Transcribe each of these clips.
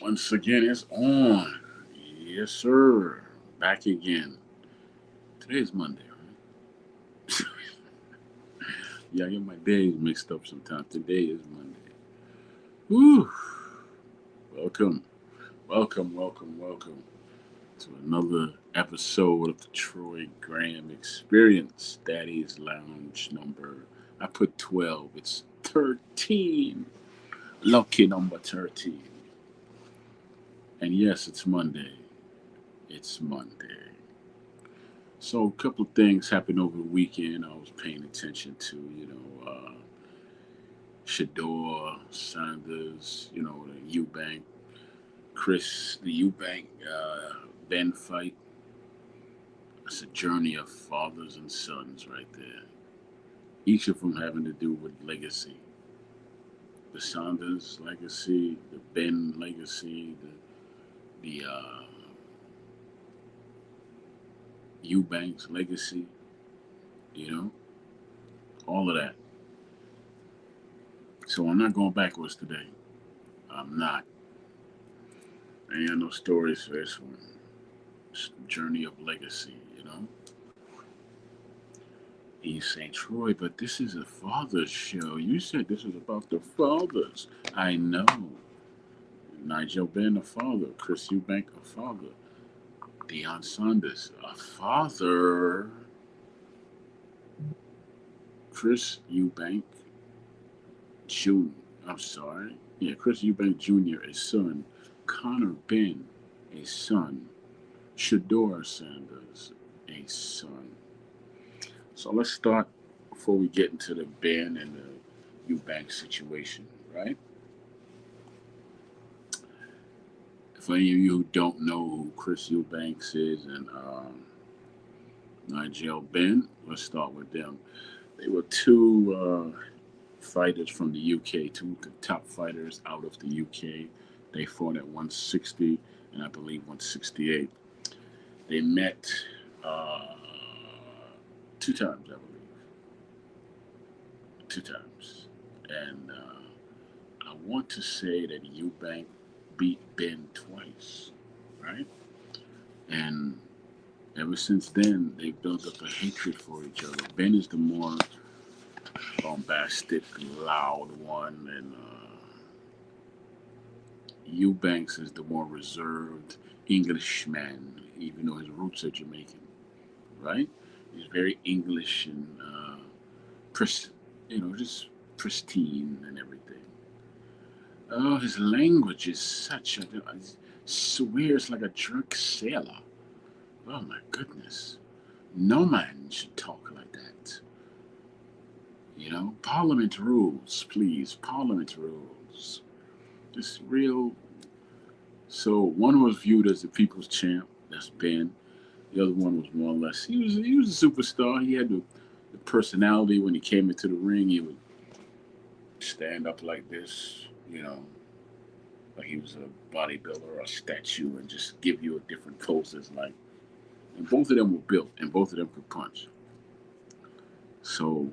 Once again, it's on. Yes, sir. Back again. Today is Monday, right? Yeah, I get my days mixed up sometimes. Today is Monday. Woo! Welcome, welcome to another episode of the Troy Graham Experience. Daddy's Lounge number. I put 12. It's 13. Lucky number 13. And yes, it's Monday. It's Monday. So a couple of things happened over the weekend. I was paying attention to, Shador Sanders, the Eubank, Chris, the Eubank, Ben fight. It's a journey of fathers and sons right there. Each of them having to do with legacy. The Sanders legacy, the Ben legacy, the Eubank's legacy, you know, all of that. So I'm not going backwards today. I'm not. I ain't got no stories for this one. Journey of legacy. He's saying, Troy, but this is a father's show. You said this was about the fathers. I know. Nigel Ben, a father. Chris Eubank, a father. Deion Sanders, a father. Chris Eubank Jr. I'm sorry. Yeah, Chris Eubank Jr., a son. Connor Ben, a son. Shador Sanders, a son. So let's start before we get into the Ben and the Eubank situation, right? For any of you who don't know who Chris Eubanks is and Nigel Ben, let's start with them. They were two fighters from the UK, two of the top fighters out of the UK. They fought at 160 and I believe 168. They met uh, two times, I believe. Two times. And I want to say that Eubank beat Ben twice, right? And ever since then, they built up a hatred for each other. Ben is the more bombastic, loud one, and Eubanks is the more reserved Englishman, even though his roots are Jamaican, right? He's very English and, pris- just pristine and everything. Oh, his language is such a. I swears like a drunk sailor. Oh my goodness. No man should talk like that. Parliament rules, please. Parliament rules. Just real. So one was viewed as the people's champ. That's Ben. The other one was more or less. He was a superstar. He had the personality when he came into the ring. He would stand up like this. Like he was a bodybuilder or a statue, and just give you a different pose. Like, and both of them were built, and both of them could punch. So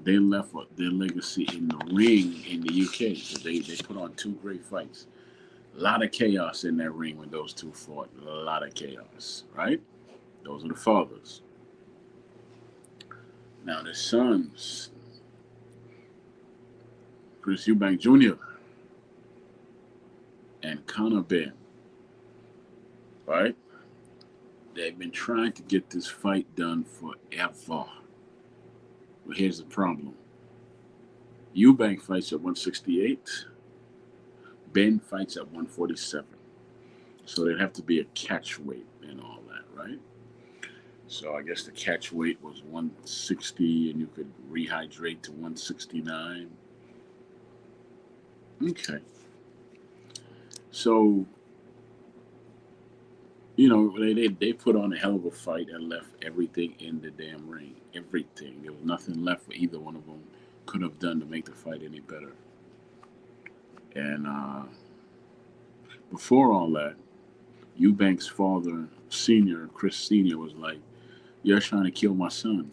they left their legacy in the ring in the UK. So they put on two great fights. A lot of chaos in that ring when those two fought. A lot of chaos, right? Those are the fathers. Now the sons, Chris Eubank Jr. and Conor Ben, right? They've been trying to get this fight done forever. But here's the problem. Eubank fights at 168. Ben fights at 147. So there'd have to be a catch weight and all that, right? So I guess the catch weight was 160 and you could rehydrate to 169. Okay. So, they put on a hell of a fight and left everything in the damn ring. Everything. There was nothing left for either one of them could have done to make the fight any better. And before all that, Eubank's father, senior, Chris Senior, was like, "You're trying to kill my son.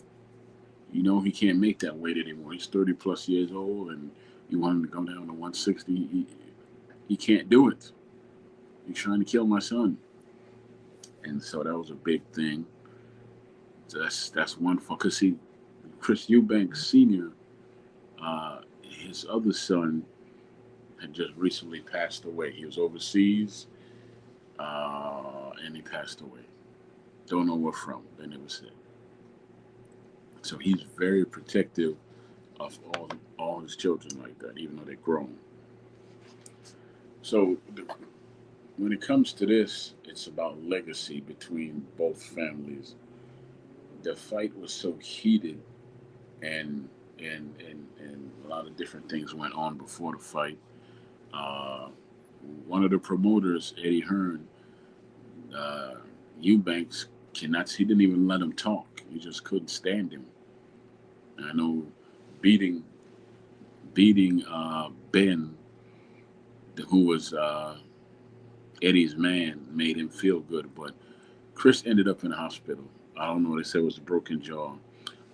You know he can't make that weight anymore. He's 30 plus years old, and you want him to come down to 160. He can't do it." You're trying to kill my son. And so that was a big thing. That's one for because see, Chris Eubanks Sr. His other son had just recently passed away. He was overseas, and he passed away. Don't know what from. They never said. So he's very protective of all his children like that, even though they're grown. So when it comes to this, it's about legacy between both families. The fight was so heated, and and a lot of different things went on before the fight. Uh, One of the promoters, Eddie Hearn, uh, Eubanks cannot. He didn't even let him talk. He just couldn't stand him. And I know beating beating Ben, who was Eddie's man, made him feel good. But Chris ended up in the hospital. I don't know. They said it was a broken jaw.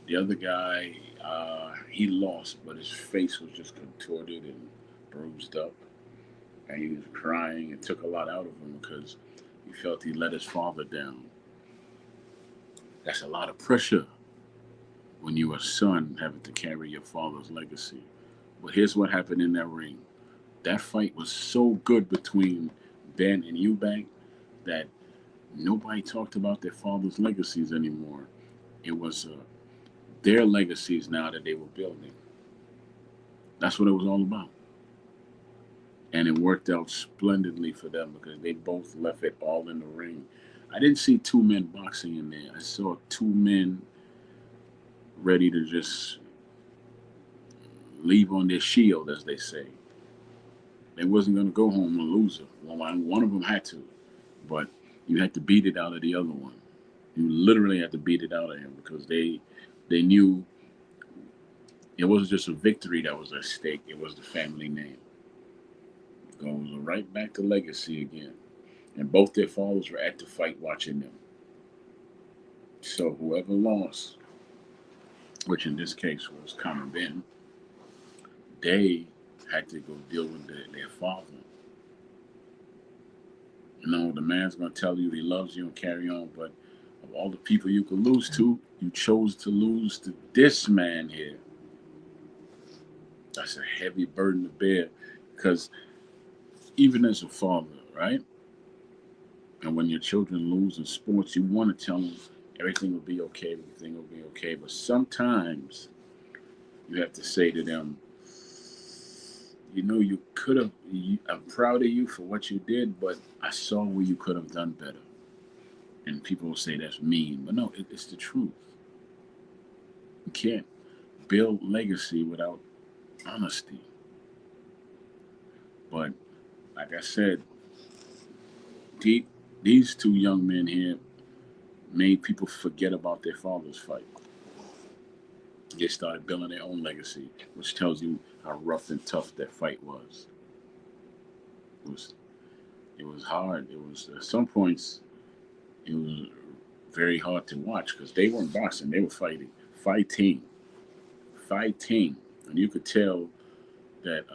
The other guy, he lost, but his face was just contorted and bruised up, and he was crying. It took a lot out of him because he felt he let his father down. That's a lot of pressure when you're a son having to carry your father's legacy. But here's what happened in that ring. That fight was so good between Ben and Eubank that nobody talked about their father's legacies anymore. It was their legacies now that they were building. That's what it was all about. And it worked out splendidly for them because they both left it all in the ring. I didn't see two men boxing in there. I saw two men ready to just leave on their shield, as they say. They wasn't going to go home a loser. Well, one of them had to, but you had to beat it out of the other one. You literally had to beat it out of him because they knew it wasn't just a victory that was at stake. It was the family name. Goes right back to legacy again. And both their fathers were at the fight watching them. So whoever lost, which in this case was Common Ben, they had to go deal with their father. You know, the man's gonna tell you he loves you and carry on, but of all the people you could lose to, you chose to lose to this man here. That's a heavy burden to bear. Because even as a father, right? And when your children lose in sports, you want to tell them everything will be okay, everything will be okay. But sometimes you have to say to them, you know, you could have, I'm proud of you for what you did, but I saw where you could have done better. And people will say that's mean, but no, it's the truth. You can't build legacy without honesty. But like I said, the, these two young men here made people forget about their father's fight. They started building their own legacy, which tells you how rough and tough that fight was. It was it was hard. It was at some points it was very hard to watch because they weren't boxing; they were fighting, fighting, and you could tell that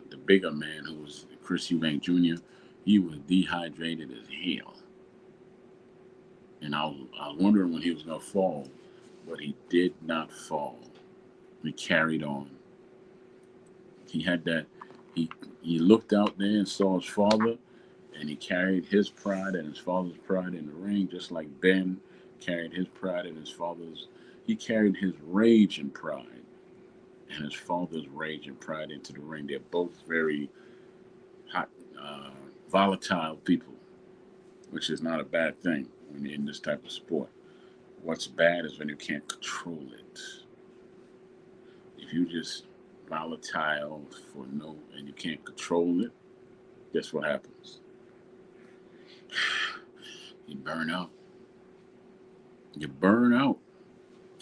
the bigger man, who was Chris Eubank Jr., he was dehydrated as hell, and I was wondering when he was gonna fall, but he did not fall. He carried on. He had that. He he looked out there and saw his father, and he carried his pride and his father's pride in the ring, just like Ben carried his pride and his father's. He carried his rage and pride and his father's rage and pride into the ring. They're both very hot, uh, volatile people, which is not a bad thing when you're in this type of sport. What's bad is when you can't control it. If you just volatile for no and you can't control it, guess what happens? You burn out. You burn out.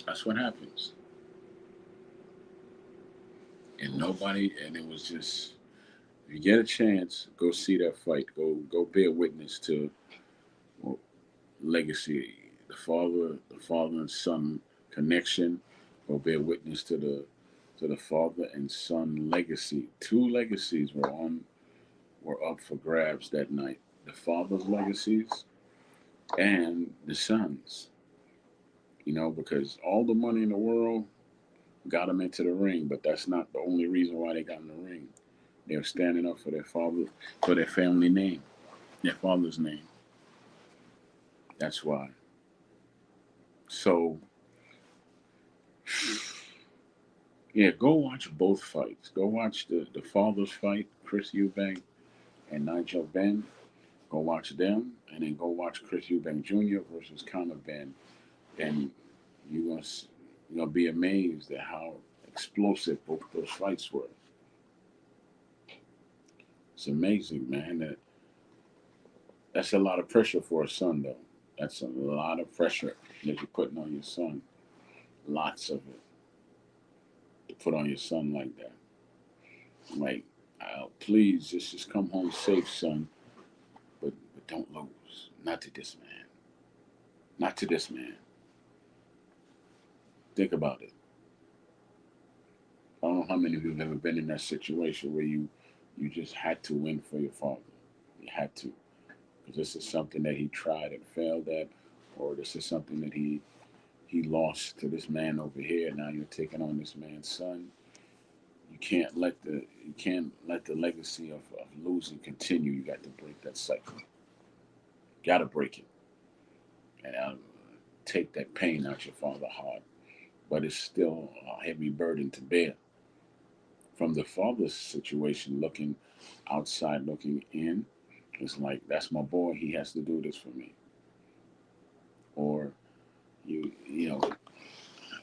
That's what happens. And nobody, and it was just, if you get a chance, go see that fight. Go bear witness to, well, legacy, the father and son connection. Go bear witness to the father and son legacy. Two legacies were up for grabs that night. the father's legacies and the sons. Because all the money in the world got them into the ring, but that's not the only reason why they got in the ring. They were standing up for their father, for their family name, their father's name. That's why. So, yeah, go watch both fights. Go watch the father's fight, Chris Eubank and Nigel Benn. Go watch them, and then go watch Chris Eubank Jr. versus Conor Benn, and you're gonna be amazed at how explosive both those fights were. It's amazing, man. That's a lot of pressure for a son, though. That's a lot of pressure that you're putting on your son. Lots of it to put on your son like that. Like, please just come home safe, son. But don't lose. Not to this man. Not to this man. Think about it. I don't know how many of you have ever been in that situation where you just had to win for your father. You had to. Because this is something that he tried and failed at, or this is something that he lost to this man over here. Now you're taking on this man's son. You can't let the legacy of losing continue. You got to break that cycle. Got to break it, and take that pain out your father's heart. But it's still a heavy burden to bear. From the father's situation, looking outside, looking in, it's like, that's my boy. He has to do this for me. Or you know,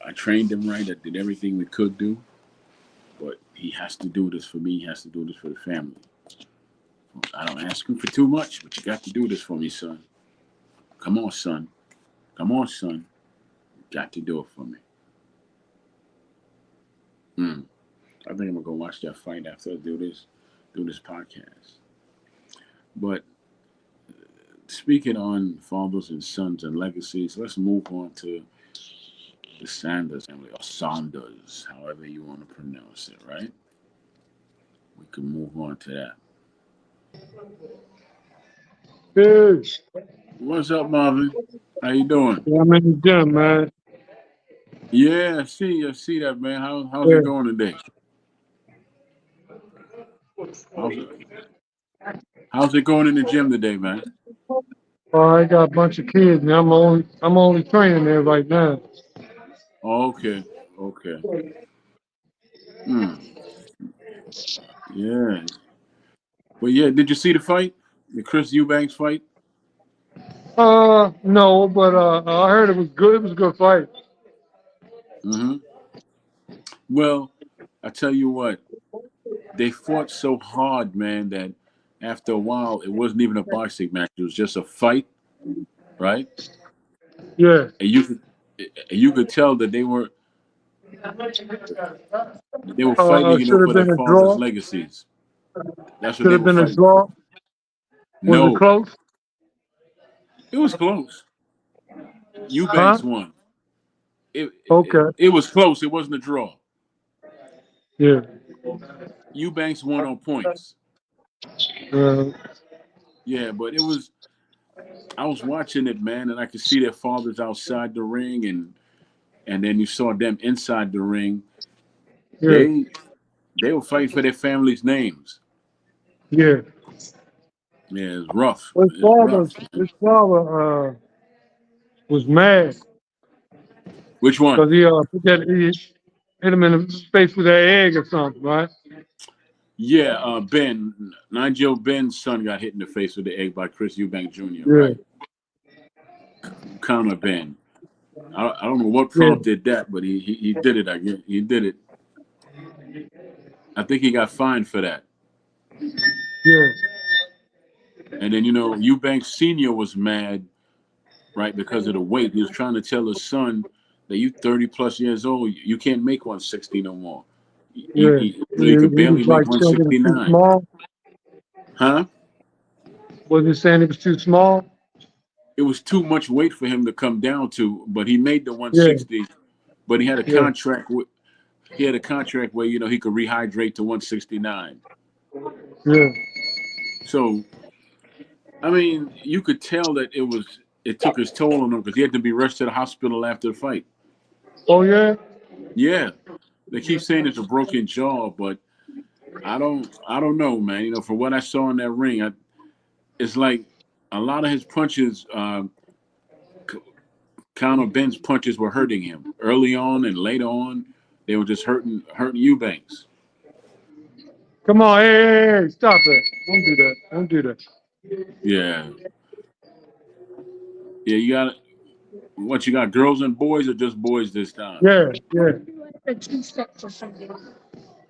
I trained him right. I did everything we could do, but he has to do this for me. He has to do this for the family. I don't ask him for too much, but you got to do this for me, son. Come on, son. Come on, son. You got to do it for me. I think I'm gonna go watch that fight after I do this podcast. But speaking on fathers and sons and legacies, let's move on to the Sanders family, or Saunders, however you want to pronounce it, right? We can move on to that. Yes. What's up, Marvin? How you doing? Yeah, I'm in the gym, man. Yeah, I see that, man. How's Yeah. it going today? How's it how's it going in the gym today, man? I got a bunch of kids, and I'm only training there right now. Oh, okay, okay. Hmm. Yeah, but yeah, did you see the fight, the Chris Eubanks fight? No, but I heard it was good. It was a good fight. Mm-hmm. Well, I tell you what, they fought so hard, man, that after a while, it wasn't even a boxing match. It was just a fight, right? Yeah. And you could tell that they were fighting, Should have for their been a father's draw. legacies. That's what Should they have were been a fighting for. draw. Was it No, close? it was close. Huh? Eubanks won. It, it Okay. it was close. It wasn't a draw. Yeah. Eubanks won on points. Uh, Yeah, but it was. I was watching it, man, and I could see their fathers outside the ring, and then you saw them inside the ring. yeah. They they were fighting for their families' names. Yeah. Yeah, it's rough. His It's father, rough. Man. his father, was mad Which one? because he hit him in the face with that egg or something, right? Yeah, Nigel Ben's son got hit in the face with the egg by Chris Eubank Jr. Yeah. Right, Conor Ben. I don't know what Yeah. prompted that, but he did it. I guess he did it. I think he got fined for that. Yeah. And then Eubank Senior was mad, right, because of the weight. He was trying to tell his son that you 30 plus years old, you can't make 160 no more. Yeah. You He could barely was make like saying it was too 169. small. Huh? Was he saying it was too small? It was too much weight for him to come down to, but he made the Yeah. 160. But he had a Yeah. contract with where he could rehydrate to 169. Yeah. So I mean, you could tell that it took its toll on him because he had to be rushed to the hospital after the fight. Oh yeah. Yeah, they keep saying it's a broken jaw, but I don't know, man. You know, from what I saw in that ring, it's like a lot of his punches, Conor Benn's punches were hurting him early on and later on. They were just hurting Eubanks. Come on, hey, stop it! Don't do that. Don't do that. Yeah, yeah. You got what you got? Girls and boys, or just boys this time? Yeah, yeah,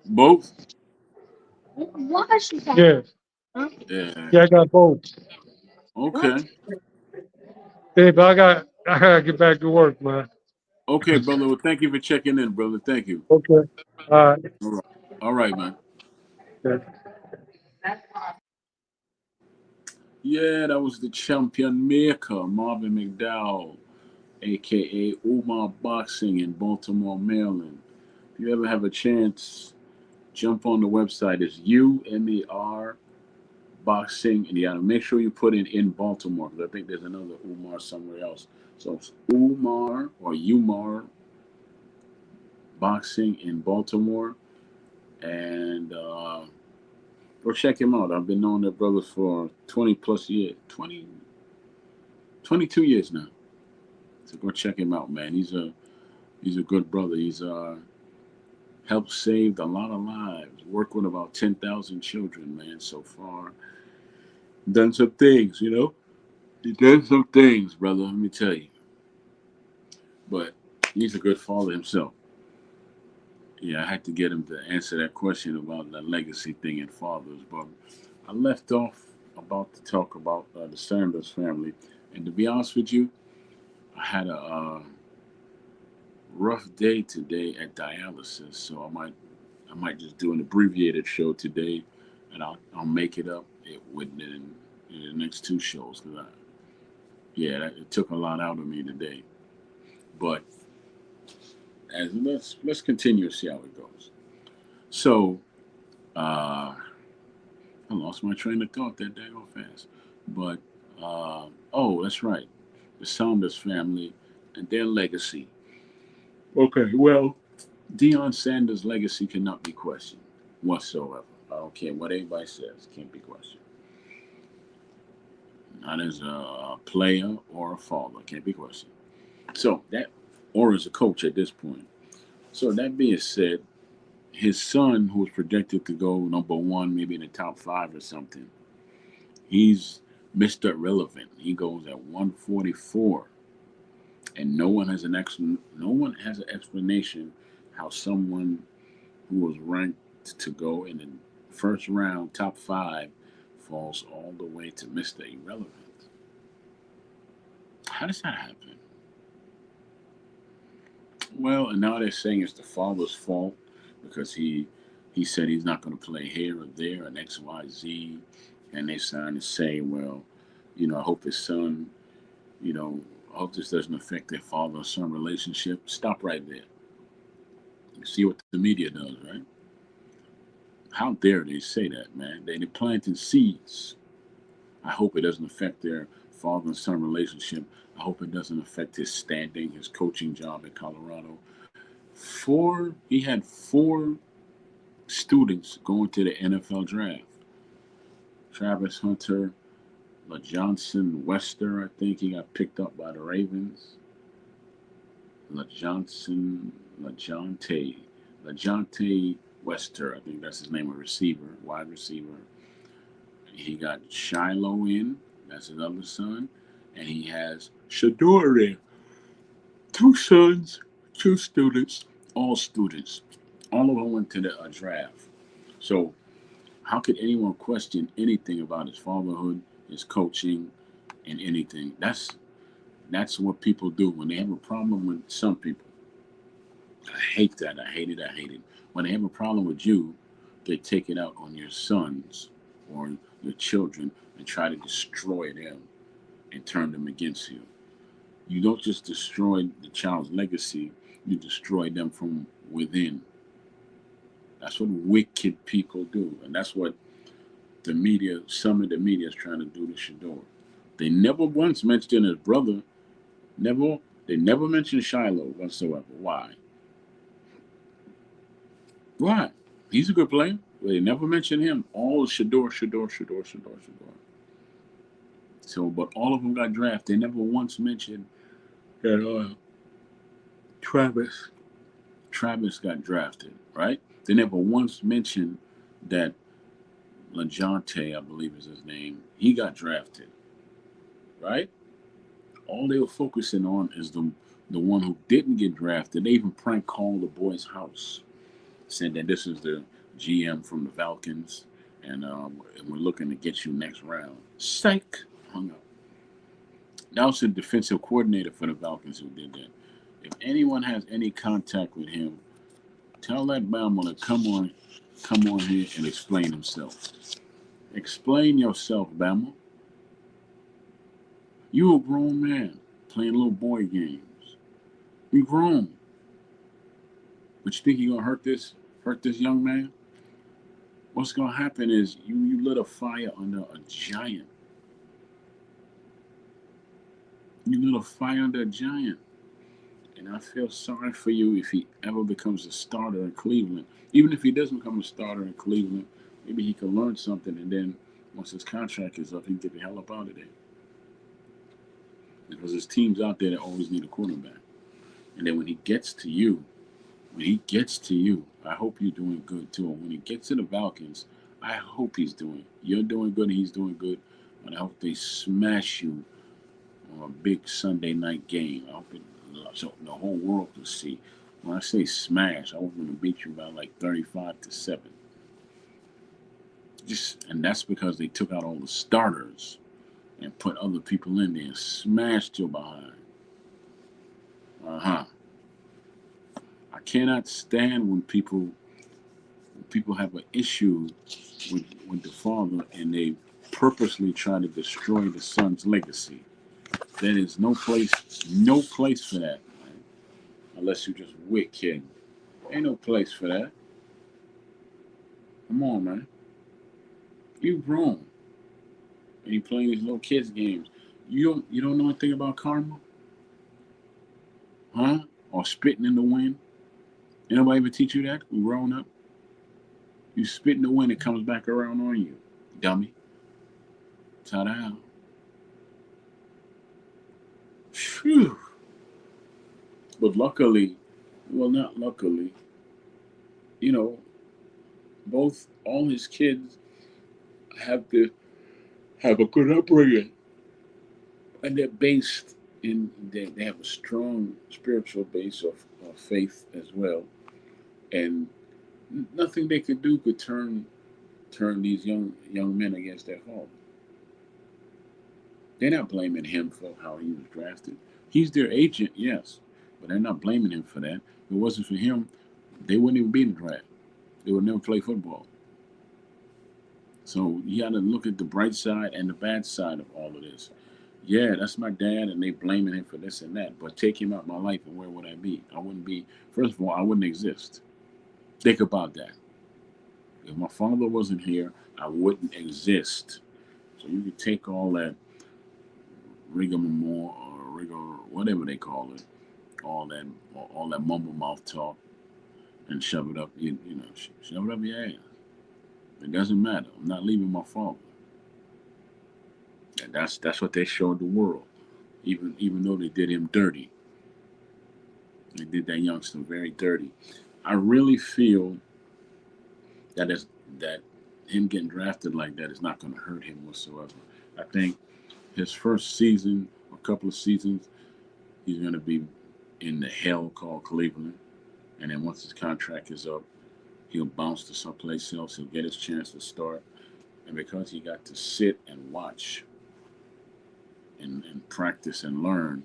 Both. yeah, Yeah. yeah. I got both. Okay. Hey, but I gotta get back to work, man. Okay, brother. Well, thank you for checking in, brother. Thank you. Okay. All right. All right. All right, man. Yeah. Yeah, that was the champion maker, Marvin McDowell, aka Umar Boxing in Baltimore, Maryland. If you ever have a chance, jump on the website. It's UMER Boxing, and you gotta make sure you put in Baltimore because I think there's another Umar somewhere else. So it's Umar or Umar Boxing in Baltimore, and go check him out. I've been knowing that brother for 20 plus years, 22 years now. So go check him out, man. He's a good brother. He's helped save a lot of lives. Worked with about 10,000 children, man, so far. Done some things, you know. He done some things, brother. Let me tell you. But he's a good father himself. Yeah, I had to get him to answer that question about the legacy thing and fathers. But I left off about to talk about the Sanders family, and to be honest with you, I had a rough day today at dialysis, so I might just do an abbreviated show today, and I'll make it up in the next two shows because it took a lot out of me today. But as let's continue to see how it goes. So I lost my train of thought that day off fast, but oh, that's right, the Saunders family and their legacy. Okay, well, Deion Sanders' legacy cannot be questioned whatsoever. I don't care what anybody says, can't be questioned. Not as a player or a father, can't be questioned. So that, or as a coach at this point. So that being said, his son, who was projected to go number one, maybe in the top five or something, he's Mr. Irrelevant. He goes at 144, and no one has an explanation how someone who was ranked to go in the first round, top five, falls all the way to Mr. Irrelevant. How does that happen? Well, and now they're saying it's the father's fault because he said he's not going to play here or there and X, Y, Z, and they're trying to say, well, I hope his son, you know, I hope this doesn't affect their father son relationship. Stop right there. You see what the media does, right? How dare they say that, man? They're planting seeds. I hope it doesn't affect their father and son relationship. I hope it doesn't affect his standing, his coaching job at Colorado. He had four students going to the NFL draft. Travis Hunter, LaJohnson Wester, I think he got picked up by the Ravens. LaJohntay Wester, I think that's his name, a receiver, wide receiver. He got Shiloh in, that's his other son, and he has Shador in. Two sons, two students, all students. All of them went to the draft. So how could anyone question anything about his fatherhood, his coaching, and anything? That's what people do when they have a problem with some people. I hate that. I hate it. I hate it. When they have a problem with you, they take it out on your sons or your children and try to destroy them and turn them against you. You don't just destroy the child's legacy, you destroy them from within. That's what wicked people do. And that's what the media, some of the media is trying to do to Shador. They never once mentioned his brother. Never. They never mentioned Shiloh whatsoever. Why? Why? He's a good player. They never mentioned him. All Shador. So, but all of them got drafted. They never once mentioned that Travis. Travis got drafted, right? They never once mentioned that LaJohntay, I believe is his name, he got drafted, right? All they were focusing on is the one who didn't get drafted. They even prank called the boy's house, saying that this is the GM from the Falcons, and we're looking to get you next round. Psych, hung up. That was the defensive coordinator for the Falcons who did that. If anyone has any contact with him, tell that Bama to come on here and explain himself. Explain yourself, Bama. You a grown man playing little boy games. You grown. But you think you're gonna hurt this young man? What's gonna happen is you lit a fire under a giant. You lit a fire under a giant. And I feel sorry for you if he ever becomes a starter in Cleveland. Even if he doesn't become a starter in Cleveland, maybe he can learn something, and then once his contract is up, he can get the hell up out of there. Because there's teams out there that always need a quarterback. And then when he gets to you, I hope you're doing good too. And when he gets to the Falcons, I hope you're doing good and he's doing good. And I hope they smash you on a big Sunday night game. I hope so the whole world can see. When I say smash, I want them to beat you by like 35-7. And that's because they took out all the starters and put other people in there and smashed your behind. I cannot stand when people have an issue with the father and they purposely try to destroy the son's legacy. There is no place for that, man. Unless you're just wicked. Ain't no place for that. Come on, man. You grown. And you playing these little kids games. You don't know anything about karma? Huh? Or spitting in the wind? Ain't nobody ever teach you that when growing up? You spit in the wind, it comes back around on you, dummy. Ta-da. Phew. But luckily, well, not luckily, all his kids have a good upbringing. And they're based they have a strong spiritual base of faith as well. And nothing they could do could turn these young men against their father. They're not blaming him for how he was drafted. He's their agent, yes, but they're not blaming him for that. If it wasn't for him, they wouldn't even be in the draft. They would never play football. So you got to look at the bright side and the bad side of all of this. Yeah, that's my dad, and they blaming him for this and that. But take him out of my life, and where would I be? I wouldn't be. First of all, I wouldn't exist. Think about that. If my father wasn't here, I wouldn't exist. So you could take all that rigmarole or whatever they call it, all that mumble mouth talk, and shove it up, shove it up your ass. It doesn't matter. I'm not leaving my father. And that's what they showed the world. Even though they did him dirty. They did that youngster very dirty. I really feel that him getting drafted like that is not going to hurt him whatsoever. I think his first season, a couple of seasons, he's going to be in the hell called Cleveland. And then once his contract is up, he'll bounce to someplace else. He'll get his chance to start. And because he got to sit and watch and practice and learn,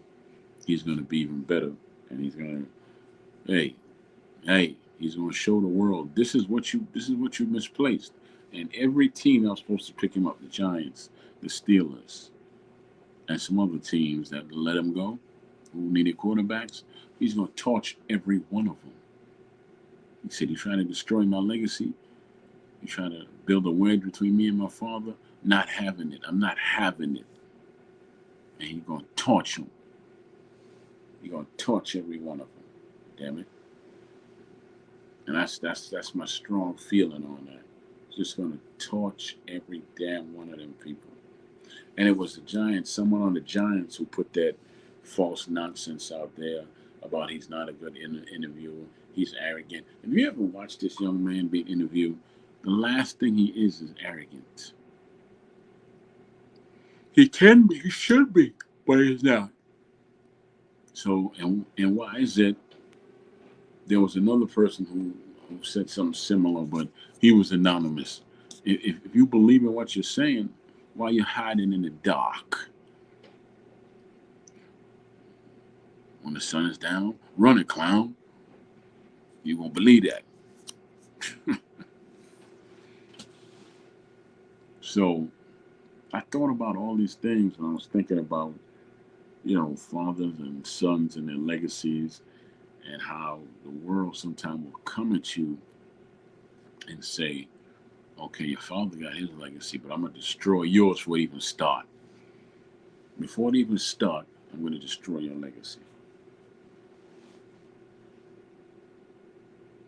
he's going to be even better. And he's going to, he's going to show the world, this is what you misplaced. And every team that was supposed to pick him up, the Giants, the Steelers, and some other teams that let him go, who needed quarterbacks, he's going to torch every one of them. He said, "You're trying to destroy my legacy. You trying to build a wedge between me and my father? Not having it. I'm not having it. And you're gonna torch them. You're gonna torch every one of them. Damn it. And that's my strong feeling on that. Just gonna torch every damn one of them people. And it was the Giants, someone on the Giants who put that false nonsense out there about he's not a good interviewer. He's arrogant. Have you ever watched this young man being interviewed? The last thing he is arrogant. He can be, he should be, but he's not. So, and why is it? There was another person who said something similar, but he was anonymous. If you believe in what you're saying, why are you hiding in the dark? When the sun is down, run it, clown. You won't believe that. So I thought about all these things when I was thinking about, fathers and sons and their legacies, and how the world sometimes will come at you and say, okay, your father got his legacy, but I'm going to destroy yours before it even start. Before it even start, I'm going to destroy your legacy.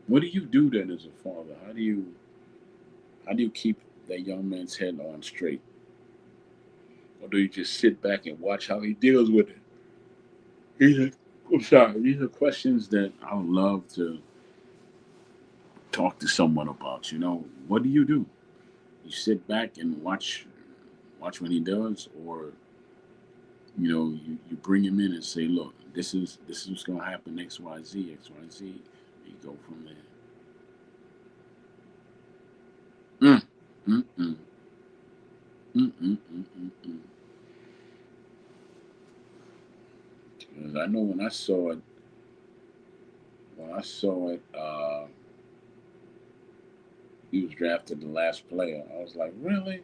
What do you do then as a father? How do you keep that young man's head on straight? Or do you just sit back and watch how he deals with it? These are questions that I would love to talk to someone about. What do? You sit back and watch what he does, or you bring him in and say, look, this is what's gonna happen, XYZ, XYZ. You go from there. Mm, mm, mm, mm, mm, mm, mm, mm. 'Cause I know when I saw it, he was drafted the last player. I was like, really?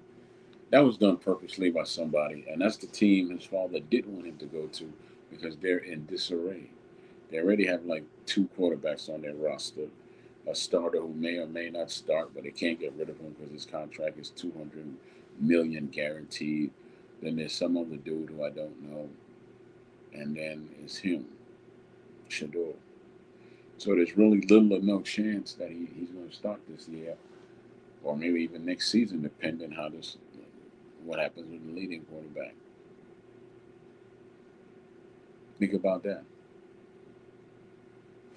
That was done purposely by somebody, and that's the team his father didn't want him to go to because they're in disarray. They already have like two quarterbacks on their roster, a starter who may or may not start, but they can't get rid of him because his contract is 200 million guaranteed. Then there's some other dude who I don't know, and then it's him, Shador. So there's really little or no chance that he's going to start this year, or maybe even next season, depending how this what happens with the leading quarterback. Think about that.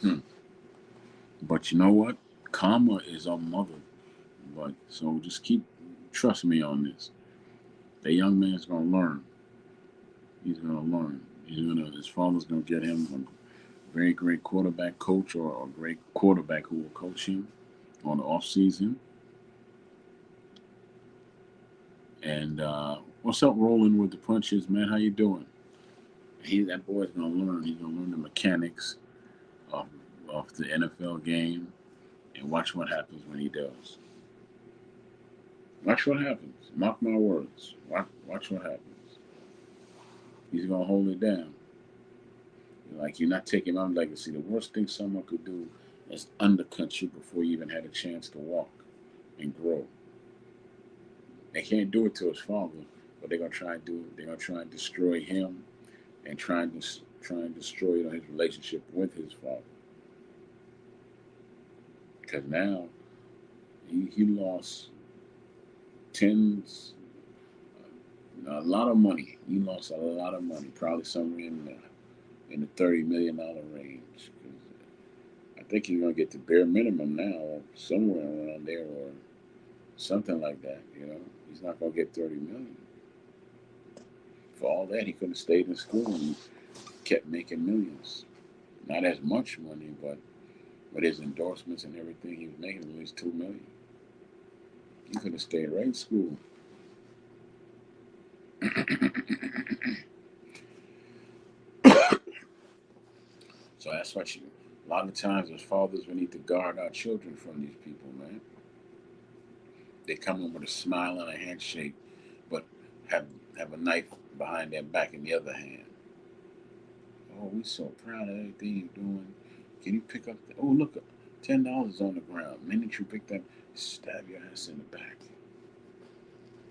Hmm. But you know what? Karma is our mother. But so just trust me on this. The young man's gonna learn. He's gonna learn. His father's gonna get him a very great quarterback coach, or a great quarterback who will coach him on the off season. And what's up, rolling with the punches, man? How you doing? That boy's gonna learn. He's gonna learn the mechanics of the NFL game, and watch what happens when he does. Watch what happens. Mark my words. Watch what happens. He's gonna hold it down. Like, you're not taking on legacy. The worst thing someone could do is undercut you before you even had a chance to walk and grow. They can't do it to his father, but they're gonna try and do it. They're gonna try and destroy him, and try and destroy his relationship with his father. Because now he lost tens, a lot of money. He lost a lot of money, probably somewhere in the $30 million range. I think he's gonna get the bare minimum now, or somewhere around there, or something like that. He's not gonna get 30 million. For all that, he could have stayed in school and kept making millions. Not as much money, but with his endorsements and everything, he was making at least 2 million. He could have stayed right in school. So that's what you. A lot of times, as fathers, we need to guard our children from these people, man. They come in with a smile and a handshake, but have a knife behind their back in the other hand. Oh, we're so proud of everything you're doing. Can you pick up? Oh, look, $10 on the ground. The minute you pick that, Stab your ass in the back.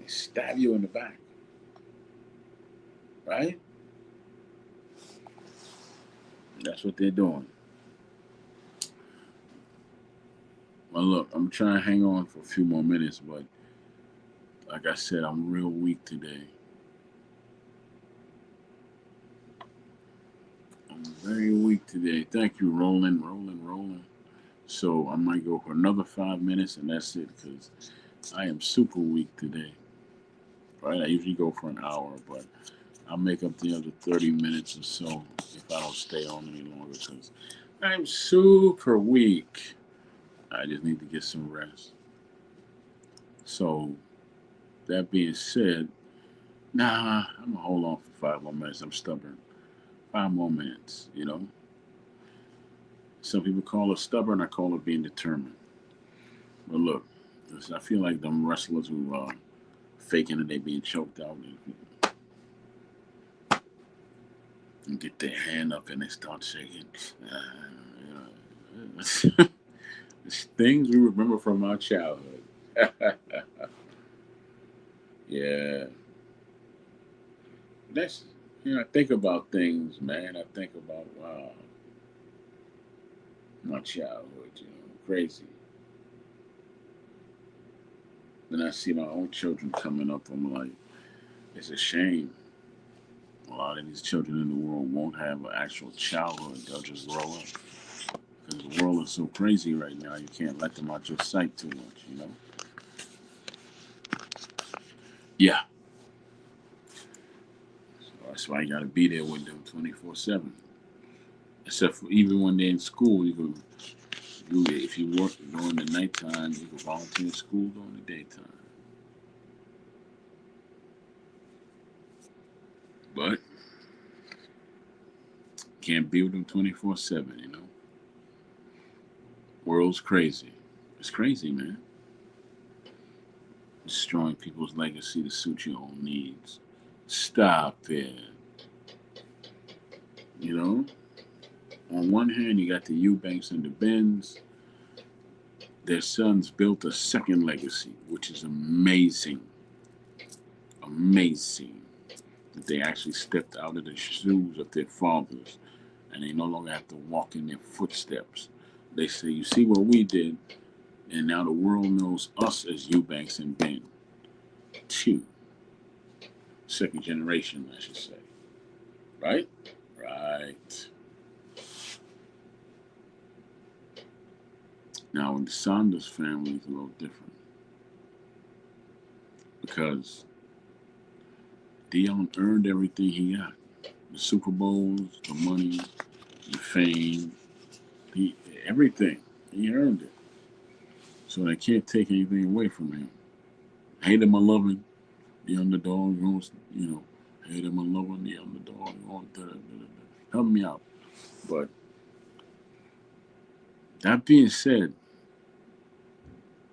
They stab you in the back, right? That's what they're doing. Well, look, I'm trying to hang on for a few more minutes, but like I said, I'm real weak today. I'm very weak today. Thank you, rolling. So I might go for another 5 minutes, and that's it, because I am super weak today. Right? I usually go for an hour, but I'll make up the other 30 minutes or so if I don't stay on any longer, because I'm super weak. I just need to get some rest. So, that being said, nah, I'm gonna hold on for 5 more minutes. I'm stubborn. 5 more minutes. Some people call it stubborn, I call it being determined. But look, listen, I feel like them wrestlers who are faking that they being choked out and get their hand up and they start shaking. It's things we remember from our childhood. Yeah, that's I think about things, man. I think about wow, my childhood. Crazy. Then I see my own children coming up. I'm like, it's a shame. A lot of these children in the world won't have an actual childhood. They'll just grow up. Because the world is so crazy right now, you can't let them out your sight too much. Yeah. So that's why you got to be there with them 24/7. Except for even when they're in school, you can do it. If you work during the nighttime, you can volunteer in school during the daytime. But can't be with them 24/7. World's crazy. It's crazy, man. Destroying people's legacy to suit your own needs. Stop it. You know? On one hand, you got the Eubanks and the Bens. Their sons built a second legacy, which is amazing. Amazing. That they actually stepped out of the shoes of their fathers and they no longer have to walk in their footsteps. They say, you see what we did, and now the world knows us as Eubanks and Ben. Two. Second generation, I should say. Right? Right. Now, in the Saunders family, it's a little different because Dion earned everything he got: the Super Bowls, the money, the fame, everything. He earned it. So they can't take anything away from him. Hate him or love him, the underdog, hate him or love him, the underdog, help me out. But that being said,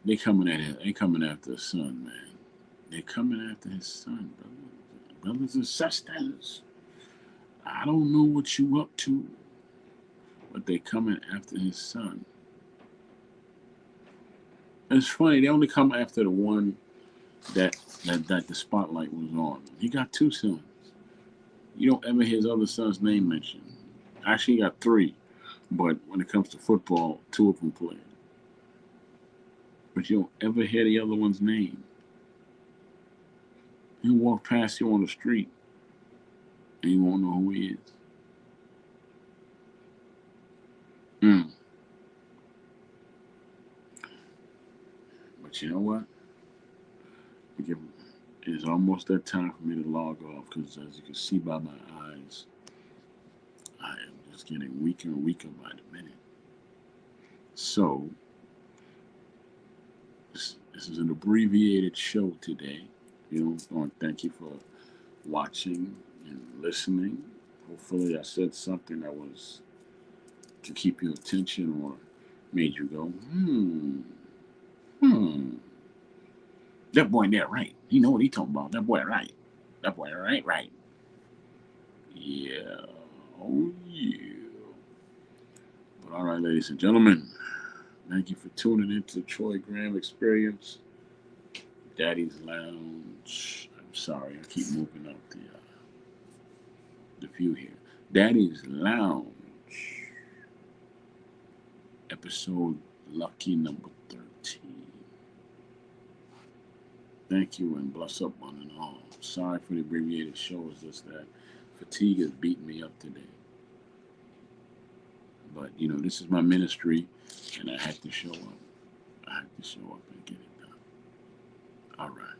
they coming after his son, man. They're coming after his son, brothers and sisters. I don't know what you up to, but they coming after his son. It's funny, they only come after the one that the spotlight was on. He got two sons. You don't ever hear his other son's name mentioned. Actually, he got three, but when it comes to football, two of them play. But you don't ever hear the other one's name. He'll walk past you on the street, and you won't know who he is. Mm. But you know what? It's almost that time for me to log off because, as you can see by my eyes, I am just getting weaker and weaker by the minute. So, this is an abbreviated show today. I want to thank you for watching and listening. Hopefully, I said something that was to keep your attention or made you go, hmm. That boy there, right? You know what he talking about. That boy, right? That boy, right. Yeah. Oh, yeah. But all right, ladies and gentlemen, Thank you for tuning into Troy Graham Experience, Daddy's Lounge. I'm sorry, I keep moving up the view here. Daddy's Lounge, episode lucky number 13. Thank you and bless up one and all. Sorry for the abbreviated show. It's just that fatigue has beaten me up today. But, this is my ministry, and I had to show up. I had to show up and get it done. All right.